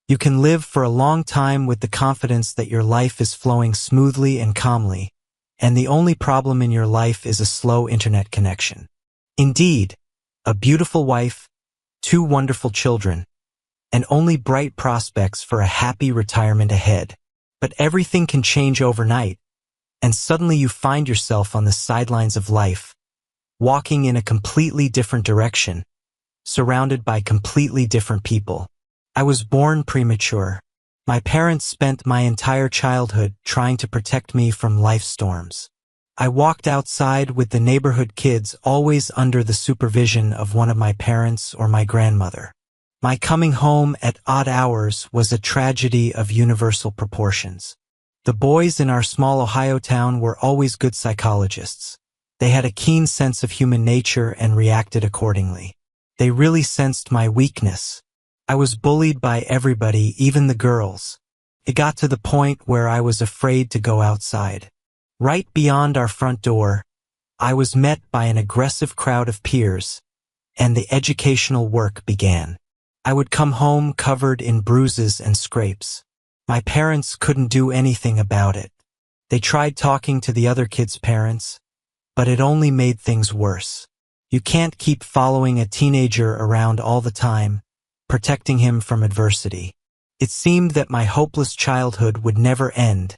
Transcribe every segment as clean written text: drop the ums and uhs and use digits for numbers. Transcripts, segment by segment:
You can live for a long time with the confidence that your life is flowing smoothly and calmly, and the only problem in your life is a slow internet connection. Indeed, a beautiful wife, 2 wonderful children, and only bright prospects for a happy retirement ahead. But everything can change overnight, and suddenly you find yourself on the sidelines of life, walking in a completely different direction, surrounded by completely different people. I was born premature. My parents spent my entire childhood trying to protect me from life storms. I walked outside with the neighborhood kids, always under the supervision of one of my parents or my grandmother. My coming home at odd hours was a tragedy of universal proportions. The boys in our small Ohio town were always good psychologists. They had a keen sense of human nature and reacted accordingly. They really sensed my weakness. I was bullied by everybody, even the girls. It got to the point where I was afraid to go outside. Right beyond our front door, I was met by an aggressive crowd of peers, and the educational work began. I would come home covered in bruises and scrapes. My parents couldn't do anything about it. They tried talking to the other kids' parents, but it only made things worse. You can't keep following a teenager around all the time, protecting him from adversity. It seemed that my hopeless childhood would never end,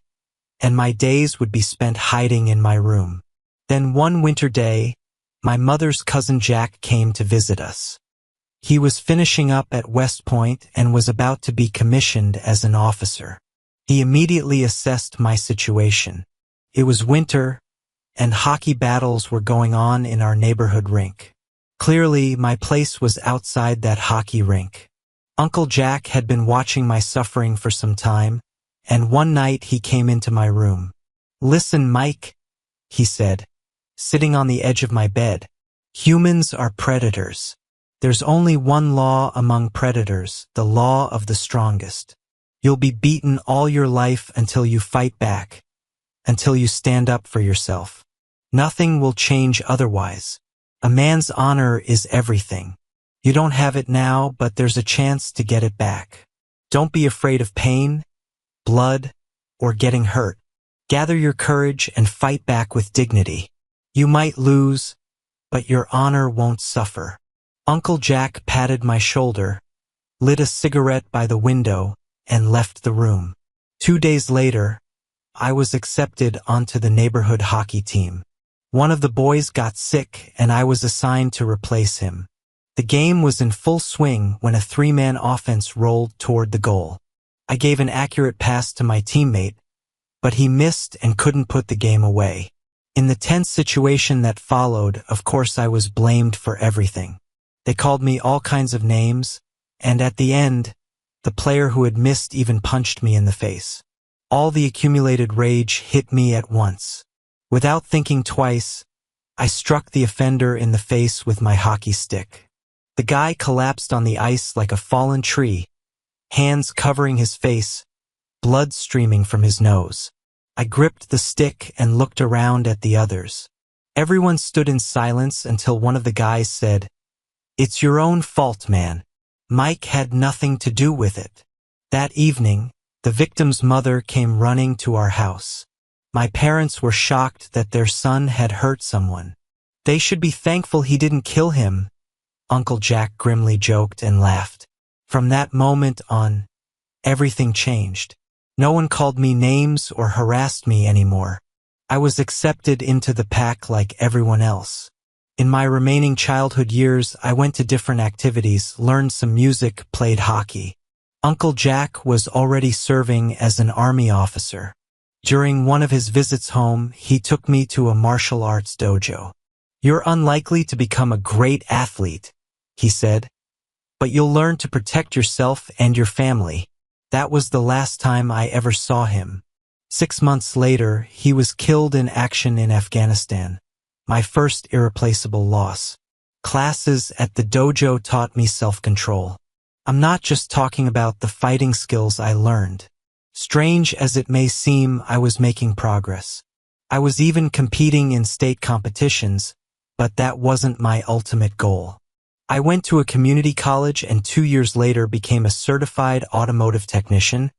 and my days would be spent hiding in my room. Then one winter day, my mother's cousin Jack came to visit us. He was finishing up at West Point and was about to be commissioned as an officer. He immediately assessed my situation. It was winter, and hockey battles were going on in our neighborhood rink. Clearly, my place was outside that hockey rink. Uncle Jack had been watching my suffering for some time, and one night he came into my room. "Listen, Mike," he said, sitting on the edge of my bed. "Humans are predators. There's only one law among predators, the law of the strongest. You'll be beaten all your life until you fight back, until you stand up for yourself. Nothing will change otherwise. A man's honor is everything. You don't have it now, but there's a chance to get it back. Don't be afraid of pain, blood, or getting hurt. Gather your courage and fight back with dignity. You might lose, but your honor won't suffer." Uncle Jack patted my shoulder, lit a cigarette by the window, and left the room. 2 days later, I was accepted onto the neighborhood hockey team. One of the boys got sick, and I was assigned to replace him. The game was in full swing when a 3-man offense rolled toward the goal. I gave an accurate pass to my teammate, but he missed and couldn't put the game away. In the tense situation that followed, of course I was blamed for everything. They called me all kinds of names, and at the end, the player who had missed even punched me in the face. All the accumulated rage hit me at once. Without thinking twice, I struck the offender in the face with my hockey stick. The guy collapsed on the ice like a fallen tree, hands covering his face, blood streaming from his nose. I gripped the stick and looked around at the others. Everyone stood in silence until one of the guys said, "It's your own fault, man. Mike had nothing to do with it." That evening, the victim's mother came running to our house. My parents were shocked that their son had hurt someone. "They should be thankful he didn't kill him," Uncle Jack grimly joked and laughed. From that moment on, everything changed. No one called me names or harassed me anymore. I was accepted into the pack like everyone else. In my remaining childhood years, I went to different activities, learned some music, played hockey. Uncle Jack was already serving as an army officer. During one of his visits home, he took me to a martial arts dojo. "You're unlikely to become a great athlete," he said, "but you'll learn to protect yourself and your family." That was the last time I ever saw him. 6 months later, he was killed in action in Afghanistan. My first irreplaceable loss. Classes at the dojo taught me self-control. I'm not just talking about the fighting skills I learned. Strange as it may seem, I was making progress. I was even competing in state competitions, but that wasn't my ultimate goal. I went to a community college and 2 years later became a certified automotive technician,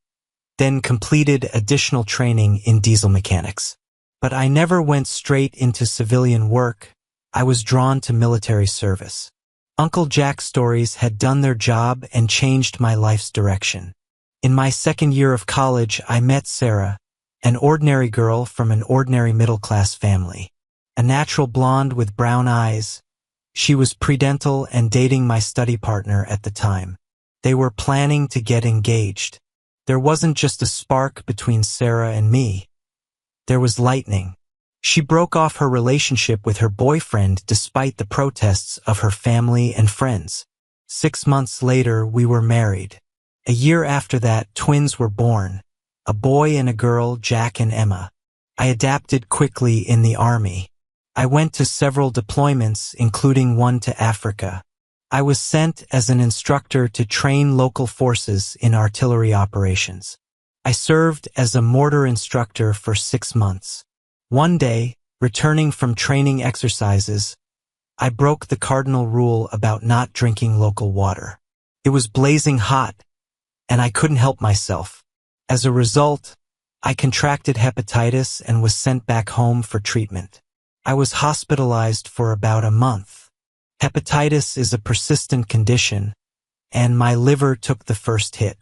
then completed additional training in diesel mechanics. But I never went straight into civilian work. I was drawn to military service. Uncle Jack's stories had done their job and changed my life's direction. In my second year of college, I met Sarah, an ordinary girl from an ordinary middle-class family. A natural blonde with brown eyes, she was predental and dating my study partner at the time. They were planning to get engaged. There wasn't just a spark between Sarah and me. There was lightning. She broke off her relationship with her boyfriend despite the protests of her family and friends. 6 months later, we were married. A year after that, twins were born, a boy and a girl, Jack and Emma. I adapted quickly in the army. I went to several deployments, including one to Africa. I was sent as an instructor to train local forces in artillery operations. I served as a mortar instructor for 6 months. One day, returning from training exercises, I broke the cardinal rule about not drinking local water. It was blazing hot, and I couldn't help myself. As a result, I contracted hepatitis and was sent back home for treatment. I was hospitalized for about a month. Hepatitis is a persistent condition, and my liver took the first hit.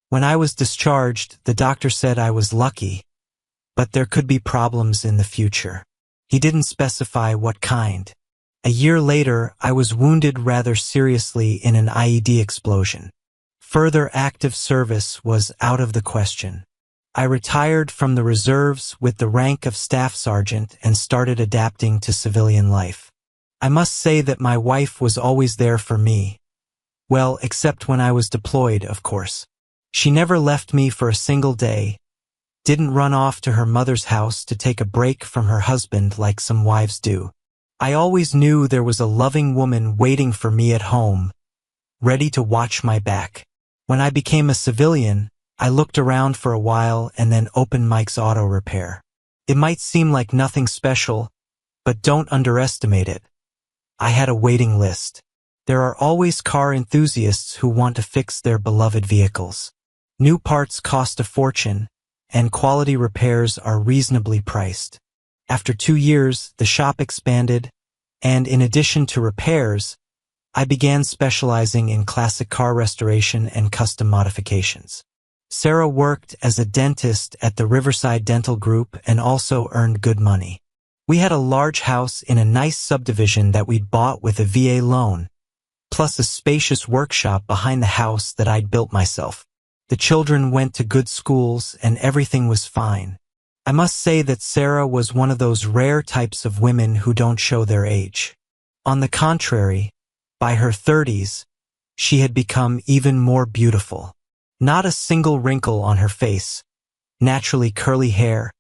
When I was discharged, the doctor said I was lucky, but there could be problems in the future. He didn't specify what kind. A year later, I was wounded rather seriously in an IED explosion. Further active service was out of the question. I retired from the reserves with the rank of staff sergeant and started adapting to civilian life. I must say that my wife was always there for me. Well, except when I was deployed, of course. She never left me for a single day, didn't run off to her mother's house to take a break from her husband like some wives do. I always knew there was a loving woman waiting for me at home, ready to watch my back. When I became a civilian, I looked around for a while and then opened Mike's Auto Repair. It might seem like nothing special, but don't underestimate it. I had a waiting list. There are always car enthusiasts who want to fix their beloved vehicles. New parts cost a fortune, and quality repairs are reasonably priced. After 2 years, the shop expanded, and in addition to repairs, I began specializing in classic car restoration and custom modifications. Sarah worked as a dentist at the Riverside Dental Group and also earned good money. We had a large house in a nice subdivision that we'd bought with a VA loan, plus a spacious workshop behind the house that I'd built myself. The children went to good schools and everything was fine. I must say that Sarah was one of those rare types of women who don't show their age. On the contrary, by her 30s, she had become even more beautiful. Not a single wrinkle on her face, naturally curly hair,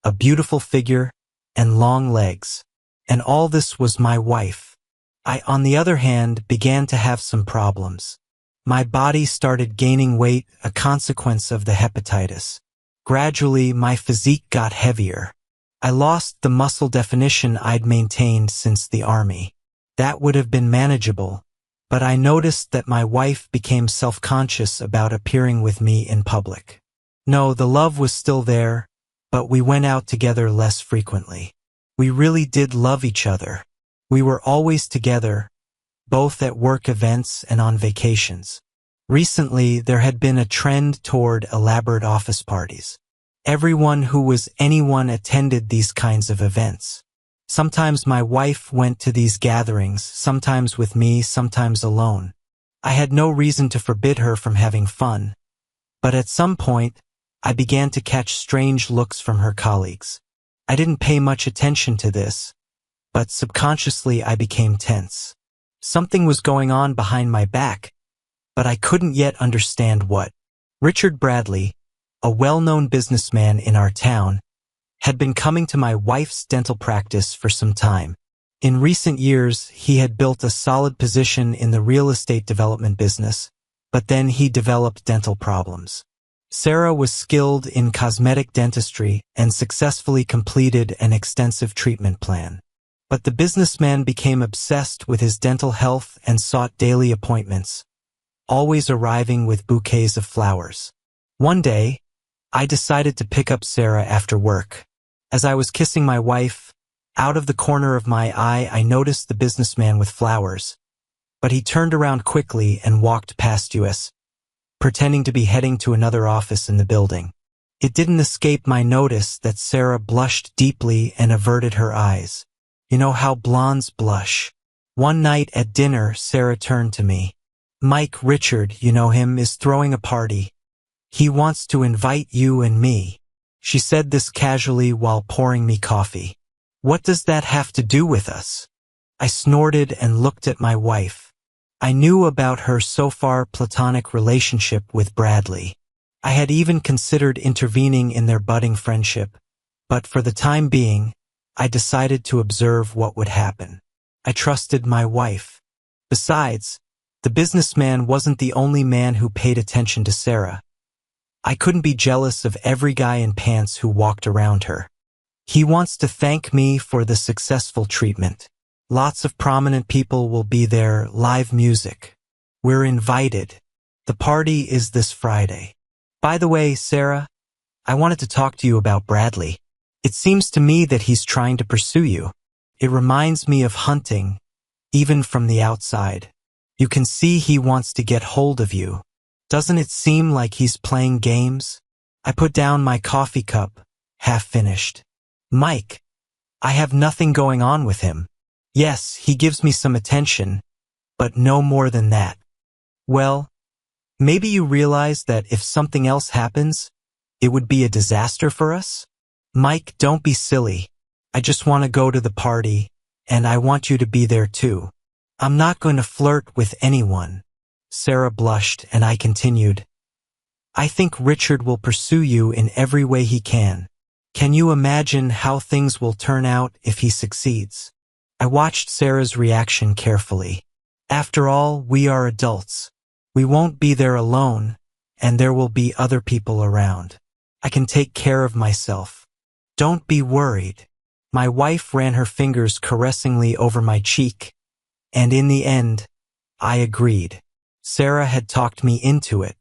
a beautiful figure, and long legs. And all this was my wife. I, on the other hand, began to have some problems. My body started gaining weight, a consequence of the hepatitis. Gradually, my physique got heavier. I lost the muscle definition I'd maintained since the army. That would have been manageable, but I noticed that my wife became self-conscious about appearing with me in public. No, the love was still there, but we went out together less frequently. We really did love each other. We were always together, both at work events and on vacations. Recently, there had been a trend toward elaborate office parties. Everyone who was anyone attended these kinds of events. Sometimes my wife went to these gatherings, sometimes with me, sometimes alone. I had no reason to forbid her from having fun, but at some point, I began to catch strange looks from her colleagues. I didn't pay much attention to this, but subconsciously I became tense. Something was going on behind my back, but I couldn't yet understand what. Richard Bradley, a well-known businessman in our town, had been coming to my wife's dental practice for some time. In recent years, he had built a solid position in the real estate development business, but then he developed dental problems. Sarah was skilled in cosmetic dentistry and successfully completed an extensive treatment plan. But the businessman became obsessed with his dental health and sought daily appointments, always arriving with bouquets of flowers. One day, I decided to pick up Sarah after work. As I was kissing my wife, out of the corner of my eye I noticed the businessman with flowers, but he turned around quickly and walked past us, pretending to be heading to another office in the building. It didn't escape my notice that Sarah blushed deeply and averted her eyes. You know how blondes blush. One night at dinner, Sarah turned to me. "Mike Richard, you know him, is throwing a party. He wants to invite you and me." She said this casually while pouring me coffee. "What does that have to do with us?" I snorted and looked at my wife. I knew about her so far platonic relationship with Bradley. I had even considered intervening in their budding friendship, but for the time being, I decided to observe what would happen. I trusted my wife. Besides, the businessman wasn't the only man who paid attention to Sarah. I couldn't be jealous of every guy in pants who walked around her. He wants to thank me for the successful treatment. Lots of prominent people will be there, live music. We're invited. The party is this Friday. By the way, Sarah, I wanted to talk to you about Bradley. It seems to me that he's trying to pursue you. It reminds me of hunting, even from the outside. You can see he wants to get hold of you. Doesn't it seem like he's playing games? I put down my coffee cup, half finished. Mike, I have nothing going on with him. Yes, he gives me some attention, but no more than that. Well, maybe you realize that if something else happens, it would be a disaster for us? Mike, don't be silly. I just want to go to the party, and I want you to be there too. I'm not going to flirt with anyone. Sarah blushed, and I continued. I think Richard will pursue you in every way he can. Can you imagine how things will turn out if he succeeds? I watched Sarah's reaction carefully. After all, we are adults. We won't be there alone, and there will be other people around. I can take care of myself. Don't be worried. My wife ran her fingers caressingly over my cheek, and in the end, I agreed. Sarah had talked me into it,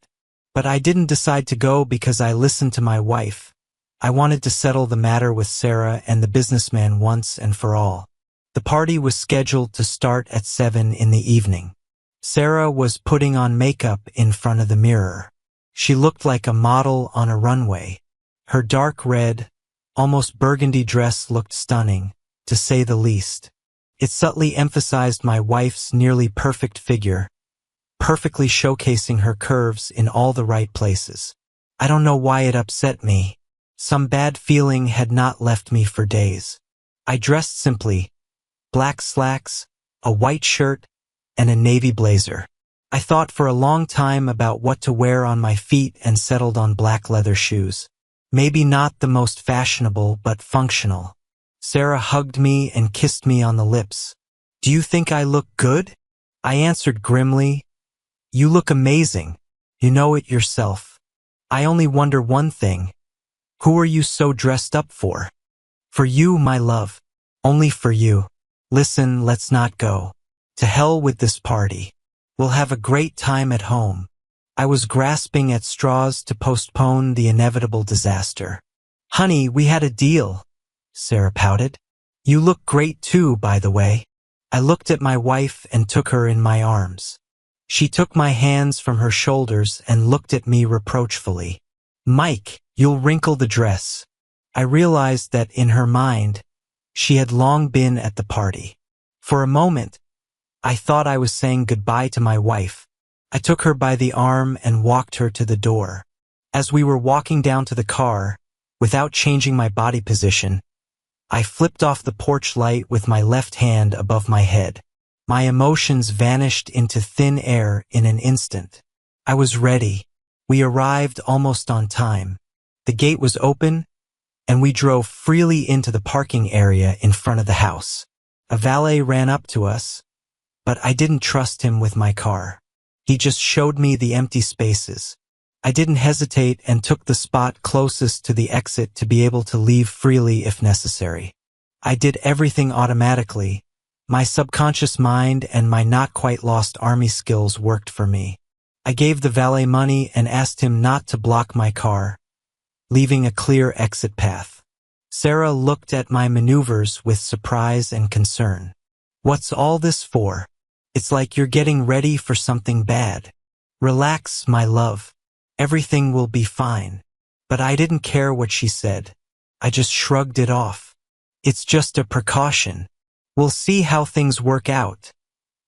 but I didn't decide to go because I listened to my wife. I wanted to settle the matter with Sarah and the businessman once and for all. The party was scheduled to start at 7 in the evening. Sarah was putting on makeup in front of the mirror. She looked like a model on a runway. Her dark red, almost burgundy dress looked stunning, to say the least. It subtly emphasized my wife's nearly perfect figure, perfectly showcasing her curves in all the right places. I don't know why it upset me. Some bad feeling had not left me for days. I dressed simply, black slacks, a white shirt, and a navy blazer. I thought for a long time about what to wear on my feet and settled on black leather shoes. Maybe not the most fashionable, but functional. Sarah hugged me and kissed me on the lips. Do you think I look good? I answered grimly. You look amazing. You know it yourself. I only wonder one thing. Who are you so dressed up for? For you, my love. Only for you. Listen, let's not go. To hell with this party. We'll have a great time at home. I was grasping at straws to postpone the inevitable disaster. Honey, we had a deal. Sarah pouted. You look great too, by the way. I looked at my wife and took her in my arms. She took my hands from her shoulders and looked at me reproachfully. Mike, you'll wrinkle the dress. I realized that in her mind, she had long been at the party. For a moment, I thought I was saying goodbye to my wife. I took her by the arm and walked her to the door. As we were walking down to the car, without changing my body position, I flipped off the porch light with my left hand above my head. My emotions vanished into thin air in an instant. I was ready. We arrived almost on time. The gate was open, and we drove freely into the parking area in front of the house. A valet ran up to us, but I didn't trust him with my car. He just showed me the empty spaces. I didn't hesitate and took the spot closest to the exit to be able to leave freely if necessary. I did everything automatically. My subconscious mind and my not quite lost army skills worked for me. I gave the valet money and asked him not to block my car, leaving a clear exit path. Sarah looked at my maneuvers with surprise and concern. What's all this for? It's like you're getting ready for something bad. Relax, my love. Everything will be fine. But I didn't care what she said. I just shrugged it off. It's just a precaution. We'll see how things work out,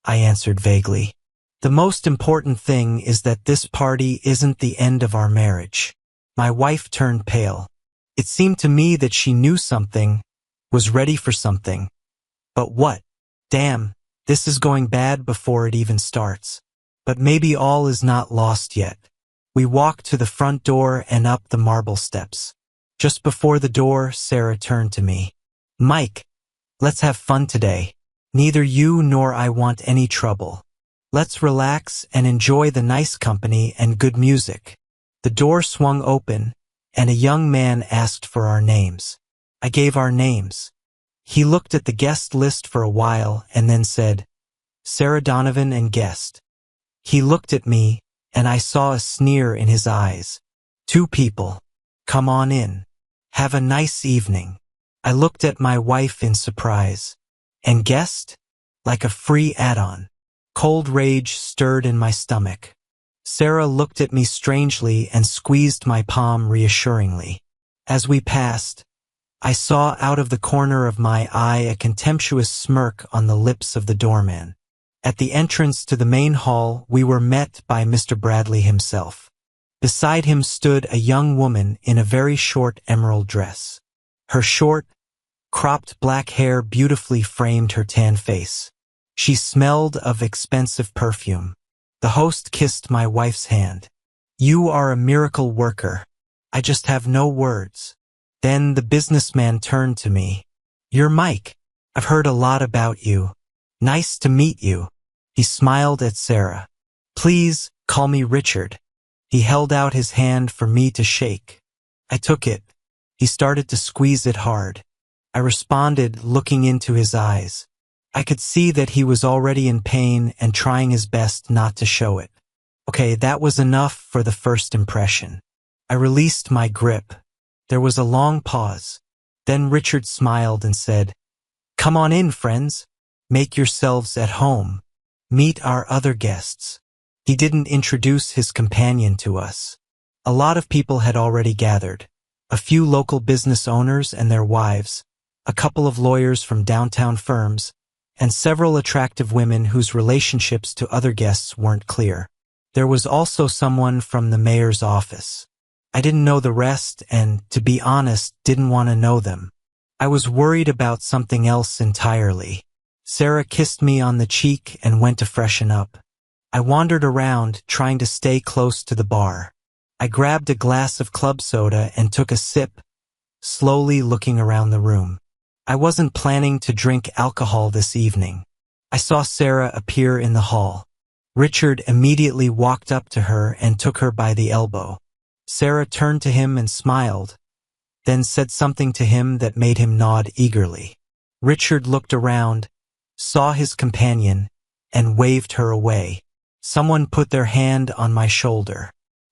I answered vaguely. The most important thing is that this party isn't the end of our marriage. My wife turned pale. It seemed to me that she knew something, was ready for something. But what? Damn, this is going bad before it even starts. But maybe all is not lost yet. We walked to the front door and up the marble steps. Just before the door, Sarah turned to me. Mike, let's have fun today. Neither you nor I want any trouble. Let's relax and enjoy the nice company and good music. The door swung open, and a young man asked for our names. I gave our names. He looked at the guest list for a while and then said, Sarah Donovan and guest. He looked at me, and I saw a sneer in his eyes. 2 people. Come on in. Have a nice evening. I looked at my wife in surprise. And guest? Like a free add-on. Cold rage stirred in my stomach. Sarah looked at me strangely and squeezed my palm reassuringly. As we passed, I saw out of the corner of my eye a contemptuous smirk on the lips of the doorman. At the entrance to the main hall, we were met by Mr. Bradley himself. Beside him stood a young woman in a very short emerald dress. Her short, cropped black hair beautifully framed her tan face. She smelled of expensive perfume. The host kissed my wife's hand. You are a miracle worker. I just have no words. Then the businessman turned to me. You're Mike. I've heard a lot about you. Nice to meet you. He smiled at Sarah. Please, call me Richard. He held out his hand for me to shake. I took it. He started to squeeze it hard. I responded, looking into his eyes. I could see that he was already in pain and trying his best not to show it. Okay, that was enough for the first impression. I released my grip. There was a long pause. Then Richard smiled and said, Come on in, friends. Make yourselves at home. Meet our other guests. He didn't introduce his companion to us. A lot of people had already gathered. A few local business owners and their wives, a couple of lawyers from downtown firms, and several attractive women whose relationships to other guests weren't clear. There was also someone from the mayor's office. I didn't know the rest and, to be honest, didn't want to know them. I was worried about something else entirely. Sarah kissed me on the cheek and went to freshen up. I wandered around, trying to stay close to the bar. I grabbed a glass of club soda and took a sip, slowly looking around the room. I wasn't planning to drink alcohol this evening. I saw Sarah appear in the hall. Richard immediately walked up to her and took her by the elbow. Sarah turned to him and smiled, then said something to him that made him nod eagerly. Richard looked around, saw his companion, and waved her away. Someone put their hand on my shoulder.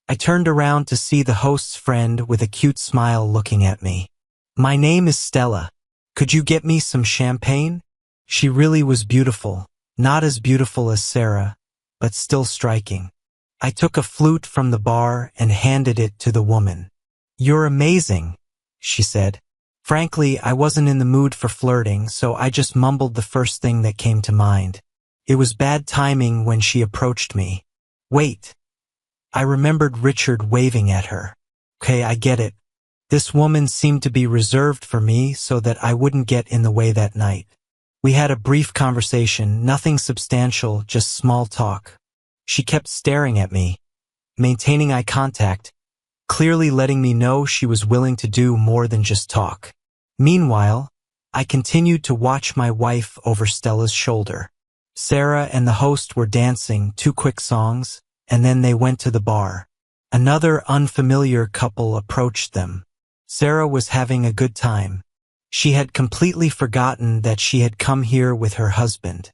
I turned around to see the host's friend with a cute smile looking at me. My name is Stella. Could you get me some champagne? She really was beautiful, not as beautiful as Sarah, but still striking. I took a flute from the bar and handed it to the woman. You're amazing, she said. Frankly, I wasn't in the mood for flirting, so I just mumbled the first thing that came to mind. It was bad timing when she approached me. Wait. I remembered Richard waving at her. Okay, I get it. This woman seemed to be reserved for me so that I wouldn't get in the way that night. We had a brief conversation, nothing substantial, just small talk. She kept staring at me, maintaining eye contact, clearly letting me know she was willing to do more than just talk. Meanwhile, I continued to watch my wife over Stella's shoulder. Sarah and the host were dancing 2 quick songs, and then they went to the bar. Another unfamiliar couple approached them. Sarah was having a good time. She had completely forgotten that she had come here with her husband.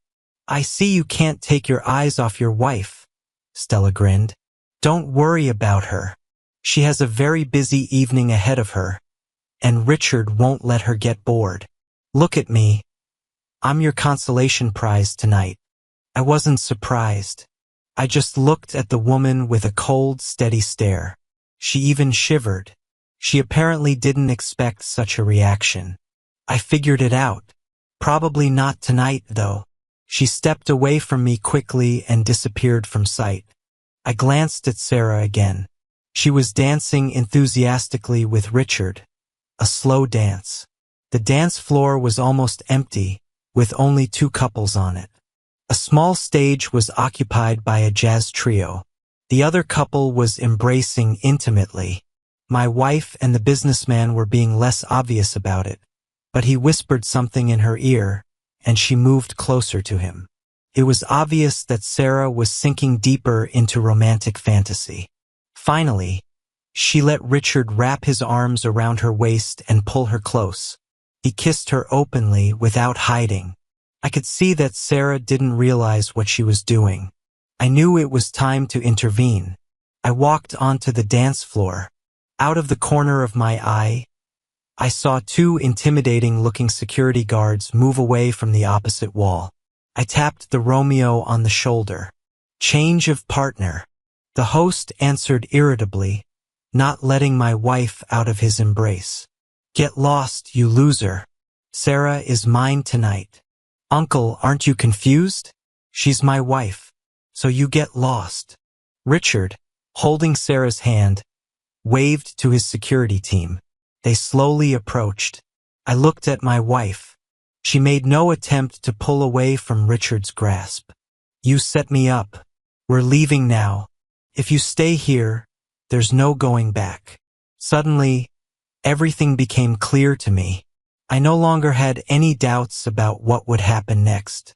"I see you can't take your eyes off your wife," Stella grinned. "Don't worry about her. She has a very busy evening ahead of her, and Richard won't let her get bored. Look at me. I'm your consolation prize tonight." I wasn't surprised. I just looked at the woman with a cold, steady stare. She even shivered. She apparently didn't expect such a reaction. I figured it out. Probably not tonight, though. She stepped away from me quickly and disappeared from sight. I glanced at Sarah again. She was dancing enthusiastically with Richard, a slow dance. The dance floor was almost empty, with only 2 couples on it. A small stage was occupied by a jazz trio. The other couple was embracing intimately. My wife and the businessman were being less obvious about it, but he whispered something in her ear, and she moved closer to him. It was obvious that Sarah was sinking deeper into romantic fantasy. Finally, she let Richard wrap his arms around her waist and pull her close. He kissed her openly without hiding. I could see that Sarah didn't realize what she was doing. I knew it was time to intervene. I walked onto the dance floor. Out of the corner of my eye, I saw 2 intimidating-looking security guards move away from the opposite wall. I tapped the Romeo on the shoulder. "Change of partner." The host answered irritably, not letting my wife out of his embrace. "Get lost, you loser. Sarah is mine tonight." "Uncle, aren't you confused? She's my wife, so you get lost." Richard, holding Sarah's hand, waved to his security team. They slowly approached. I looked at my wife. She made no attempt to pull away from Richard's grasp. "You set me up. We're leaving now. If you stay here, there's no going back." Suddenly, everything became clear to me. I no longer had any doubts about what would happen next.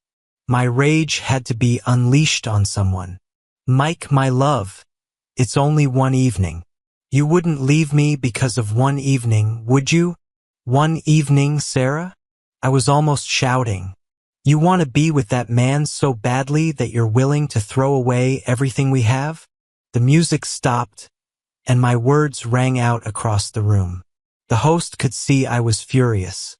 My rage had to be unleashed on someone. "Mike, my love, it's only one evening. You wouldn't leave me because of one evening, would you?" "One evening, Sarah?" I was almost shouting. "You want to be with that man so badly that you're willing to throw away everything we have?" The music stopped, and my words rang out across the room. The host could see I was furious.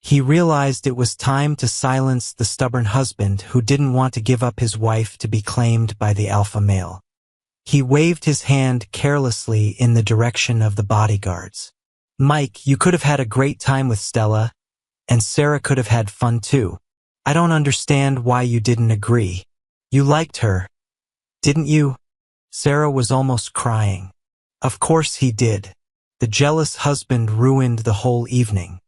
He realized it was time to silence the stubborn husband who didn't want to give up his wife to be claimed by the alpha male. He waved his hand carelessly in the direction of the bodyguards. "Mike, you could have had a great time with Stella, and Sarah could have had fun too. I don't understand why you didn't agree. You liked her, didn't you?" Sarah was almost crying. "Of course he did. The jealous husband ruined the whole evening.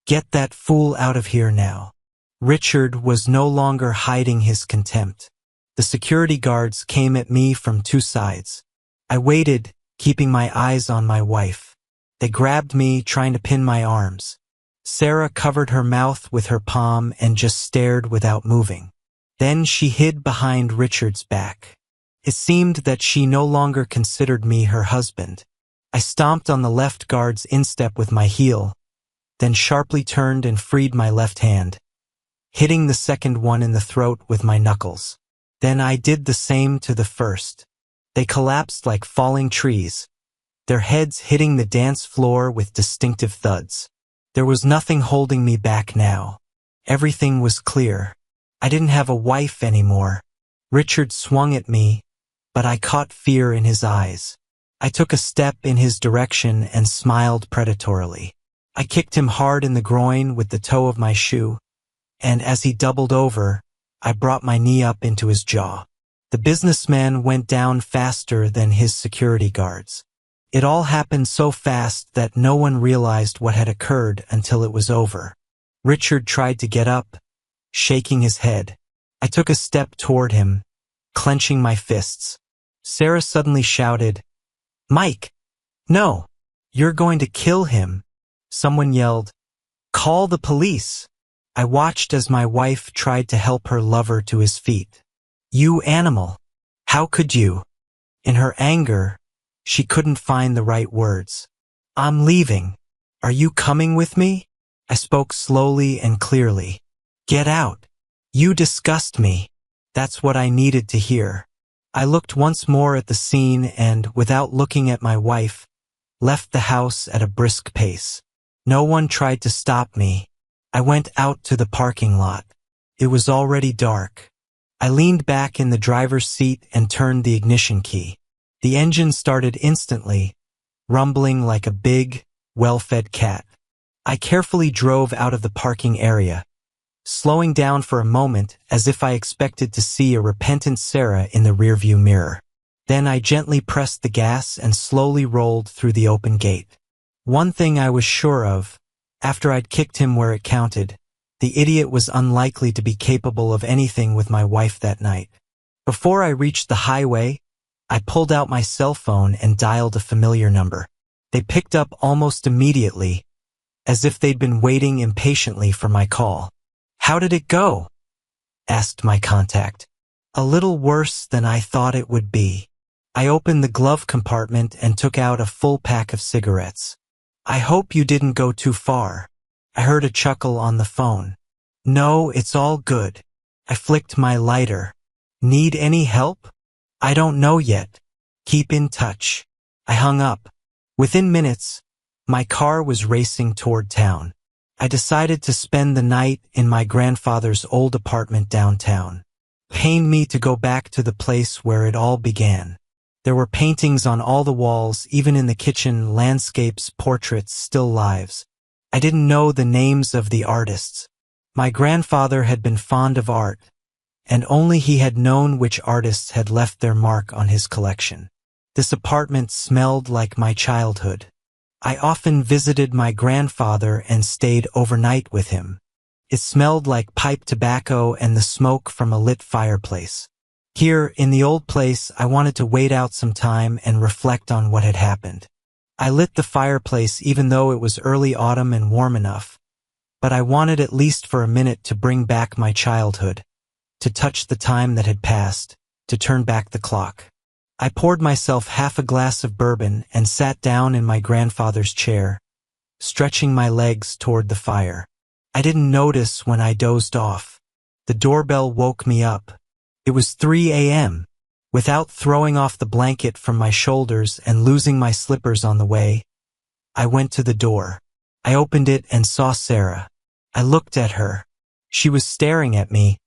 Get that fool out of here now." Richard was no longer hiding his contempt. The security guards came at me from 2 sides. I waited, keeping my eyes on my wife. They grabbed me, trying to pin my arms. Sarah covered her mouth with her palm and just stared without moving. Then she hid behind Richard's back. It seemed that she no longer considered me her husband. I stomped on the left guard's instep with my heel, then sharply turned and freed my left hand, hitting the second one in the throat with my knuckles. Then I did the same to the first. They collapsed like falling trees, their heads hitting the dance floor with distinctive thuds. There was nothing holding me back now. Everything was clear. I didn't have a wife anymore. Richard swung at me, but I caught fear in his eyes. I took a step in his direction and smiled predatorily. I kicked him hard in the groin with the toe of my shoe, and as he doubled over, I brought my knee up into his jaw. The businessman went down faster than his security guards. It all happened so fast that no one realized what had occurred until it was over. Richard tried to get up, shaking his head. I took a step toward him, clenching my fists. Sarah suddenly shouted, "Mike, no, you're going to kill him." Someone yelled, "Call the police." I watched as my wife tried to help her lover to his feet. "You animal, how could you?" In her anger, she couldn't find the right words. "I'm leaving. Are you coming with me?" I spoke slowly and clearly. Get out. You disgust me. That's what I needed to hear. I looked once more at the scene and, without looking at my wife, left the house at a brisk pace. No one tried to stop me. I went out to the parking lot. It was already dark. I leaned back in the driver's seat and turned the ignition key. The engine started instantly, rumbling like a big, well-fed cat. I carefully drove out of the parking area, slowing down for a moment as if I expected to see a repentant Sarah in the rearview mirror. Then I gently pressed the gas and slowly rolled through the open gate. One thing I was sure of, after I'd kicked him where it counted, the idiot was unlikely to be capable of anything with my wife that night. Before I reached the highway, I pulled out my cell phone and dialed a familiar number. They picked up almost immediately, as if they'd been waiting impatiently for my call. "How did it go?" asked my contact. "A little worse than I thought it would be." I opened the glove compartment and took out a full pack of cigarettes. "I hope you didn't go too far." I heard a chuckle on the phone. "No, it's all good." I flicked my lighter. "Need any help?" "I don't know yet. Keep in touch." I hung up. Within minutes, my car was racing toward town. I decided to spend the night in my grandfather's old apartment downtown. It pained me to go back to the place where it all began. There were paintings on all the walls, even in the kitchen, landscapes, portraits, still lives. I didn't know the names of the artists. My grandfather had been fond of art, and only he had known which artists had left their mark on his collection. This apartment smelled like my childhood. I often visited my grandfather and stayed overnight with him. It smelled like pipe tobacco and the smoke from a lit fireplace. Here, in the old place, I wanted to wait out some time and reflect on what had happened. I lit the fireplace even though it was early autumn and warm enough, but I wanted at least for a minute to bring back my childhood, to touch the time that had passed, to turn back the clock. I poured myself half a glass of bourbon and sat down in my grandfather's chair, stretching my legs toward the fire. I didn't notice when I dozed off. The doorbell woke me up. It was 3 a.m. Without throwing off the blanket from my shoulders and losing my slippers on the way, I went to the door. I opened it and saw Sarah. I looked at her. She was staring at me,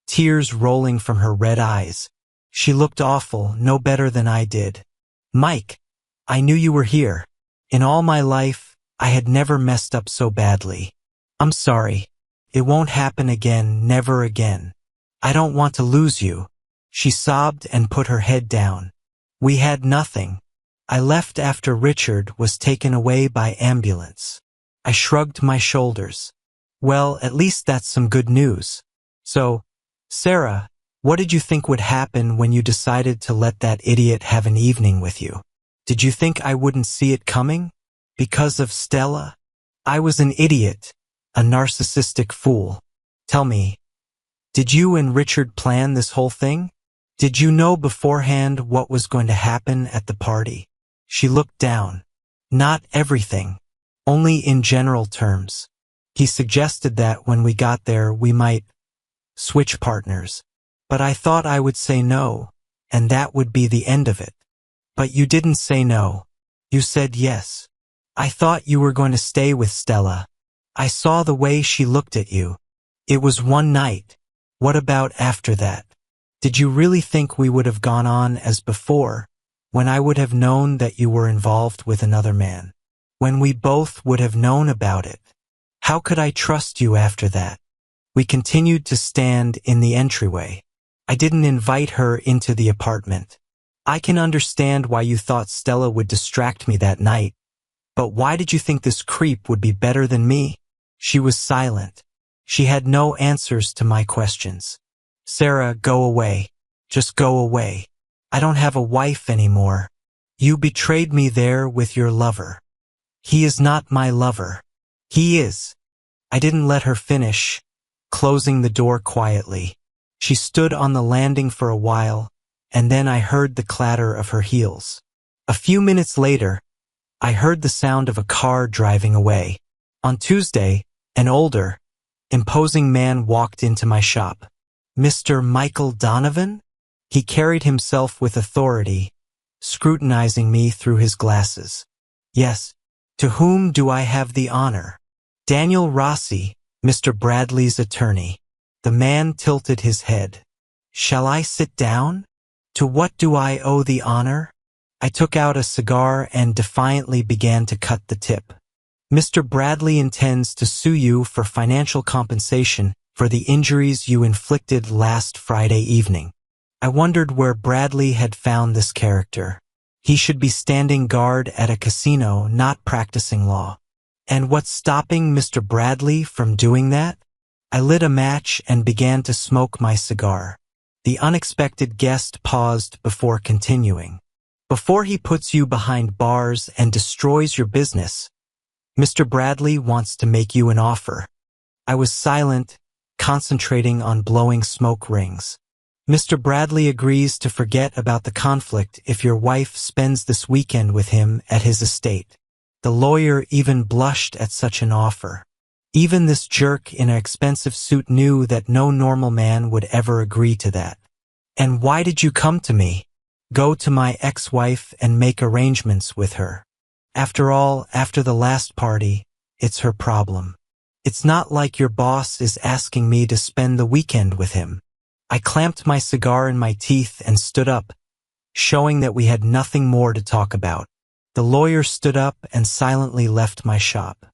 tears rolling from her red eyes. She looked awful, no better than I did. "Mike, I knew you were here. In all my life, I had never messed up so badly. I'm sorry. It won't happen again, never again. I don't want to lose you." She sobbed and put her head down. "We had nothing. I left after Richard was taken away by ambulance." I shrugged my shoulders. "Well, at least that's some good news. So, Sarah, what did you think would happen when you decided to let that idiot have an evening with you? Did you think I wouldn't see it coming? Because of Stella? I was an idiot, a narcissistic fool. Tell me, did you and Richard plan this whole thing? Did you know beforehand what was going to happen at the party?" She looked down. "Not everything, only in general terms. He suggested that when we got there we might switch partners. But I thought I would say no, and that would be the end of it. But you didn't say no. You said yes. I thought you were going to stay with Stella. I saw the way she looked at you. It was one night. What about after that? Did you really think we would have gone on as before, when I would have known that you were involved with another man? When we both would have known about it? How could I trust you after that?" We continued to stand in the entryway. I didn't invite her into the apartment. "I can understand why you thought Stella would distract me that night, but why did you think this creep would be better than me?" She was silent. She had no answers to my questions. "Sarah, go away. Just go away. I don't have a wife anymore. You betrayed me there with your lover." "He is not my lover." "He is." I didn't let her finish, closing the door quietly. She stood on the landing for a while, and then I heard the clatter of her heels. A few minutes later, I heard the sound of a car driving away. On Tuesday, An older, imposing man walked into my shop. Mr. Michael Donovan? He carried himself with authority, scrutinizing me through his glasses. Yes. To whom do I have the honor? Daniel Rossi, Mr. Bradley's attorney. The man tilted his head. Shall I sit down? To what do I owe the honor? I took out a cigar and defiantly began to cut the tip. Mr. Bradley intends to sue you for financial compensation for the injuries you inflicted last Friday evening. I wondered where Bradley had found this character. He should be standing guard at a casino, not practicing law. And what's stopping Mr. Bradley from doing that? I lit a match and began to smoke my cigar. The unexpected guest paused before continuing. Before he puts you behind bars and destroys your business, Mr. Bradley wants to make you an offer. I was silent, concentrating on blowing smoke rings. Mr. Bradley agrees to forget about the conflict if your wife spends this weekend with him at his estate. The lawyer even blushed at such an offer. Even this jerk in an expensive suit knew that no normal man would ever agree to that. And why did you come to me? Go to my ex-wife and make arrangements with her. After all, after the last party, it's her problem. It's not like your boss is asking me to spend the weekend with him. I clamped my cigar in my teeth and stood up, showing that we had nothing more to talk about. The lawyer stood up and silently left my shop.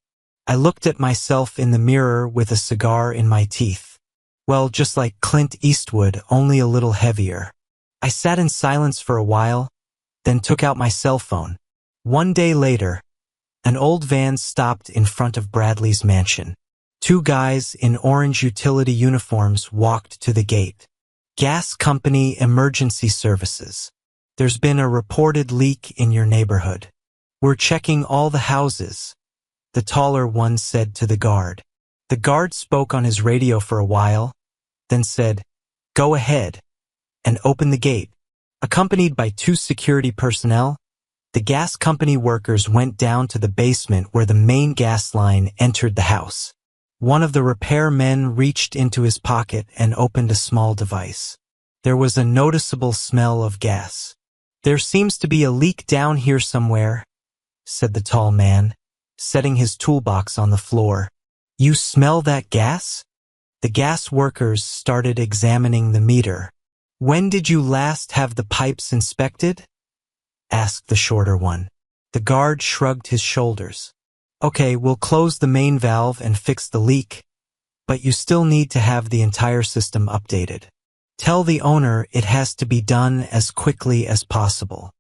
I looked at myself in the mirror with a cigar in my teeth. Well, just like Clint Eastwood, only a little heavier. I sat in silence for a while, then took out my cell phone. One day later, an old van stopped in front of Bradley's mansion. Two guys in orange utility uniforms walked to the gate. Gas company emergency services. There's been a reported leak in your neighborhood. We're checking all the houses, the taller one said to the guard. The guard spoke on his radio for a while, then said, "Go ahead," and opened the gate. Accompanied by two security personnel, the gas company workers went down to the basement where the main gas line entered the house. One of the repair men reached into his pocket and opened a small device. There was a noticeable smell of gas. "There seems to be a leak down here somewhere," said the tall man, setting his toolbox on the floor. "You smell that gas?" The gas workers started examining the meter. "When did you last have the pipes inspected?" asked the shorter one. The guard shrugged his shoulders. "Okay, we'll close the main valve and fix the leak, but you still need to have the entire system updated. Tell the owner it has to be done as quickly as possible."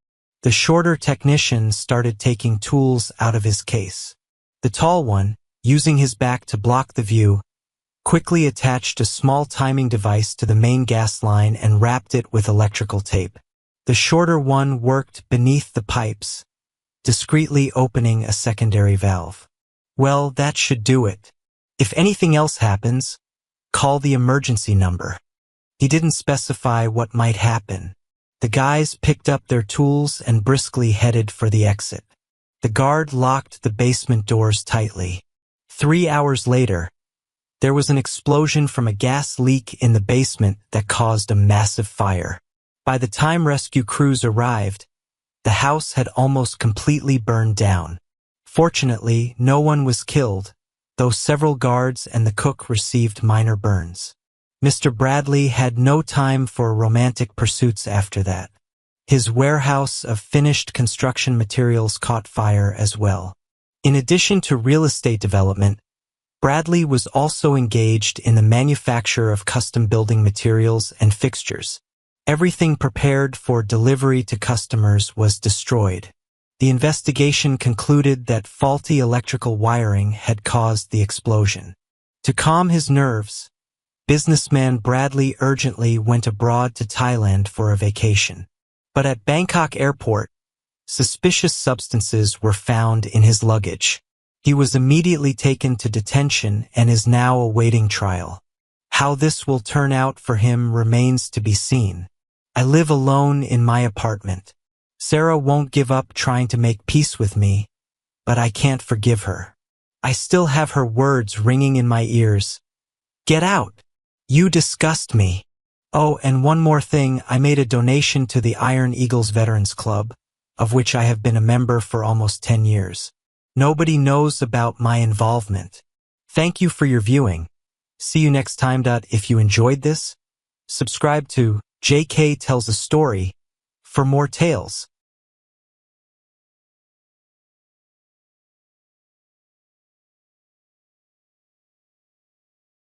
The shorter technician started taking tools out of his case. The tall one, using his back to block the view, quickly attached a small timing device to the main gas line and wrapped it with electrical tape. The shorter one worked beneath the pipes, discreetly opening a secondary valve. "Well, that should do it. If anything else happens, call the emergency number." He didn't specify what might happen. The guys picked up their tools and briskly headed for the exit. The guard locked the basement doors tightly. 3 hours later, there was an explosion from a gas leak in the basement that caused a massive fire. By the time rescue crews arrived, the house had almost completely burned down. Fortunately, no one was killed, though several guards and the cook received minor burns. Mr. Bradley had no time for romantic pursuits after that. His warehouse of finished construction materials caught fire as well. In addition to real estate development, Bradley was also engaged in the manufacture of custom building materials and fixtures. Everything prepared for delivery to customers was destroyed. The investigation concluded that faulty electrical wiring had caused the explosion. To calm his nerves, businessman Bradley urgently went abroad to Thailand for a vacation. But at Bangkok airport, suspicious substances were found in his luggage. He was immediately taken to detention and is now awaiting trial. How this will turn out for him remains to be seen. I live alone in my apartment. Sarah won't give up trying to make peace with me, but I can't forgive her. I still have her words ringing in my ears. Get out. You disgust me. Oh, and one more thing, I made a donation to the Iron Eagles Veterans Club, of which I have been a member for almost 10 years. Nobody knows about my involvement. Thank you for your viewing. See you next time. If you enjoyed this, subscribe to JK Tells a Story for more tales.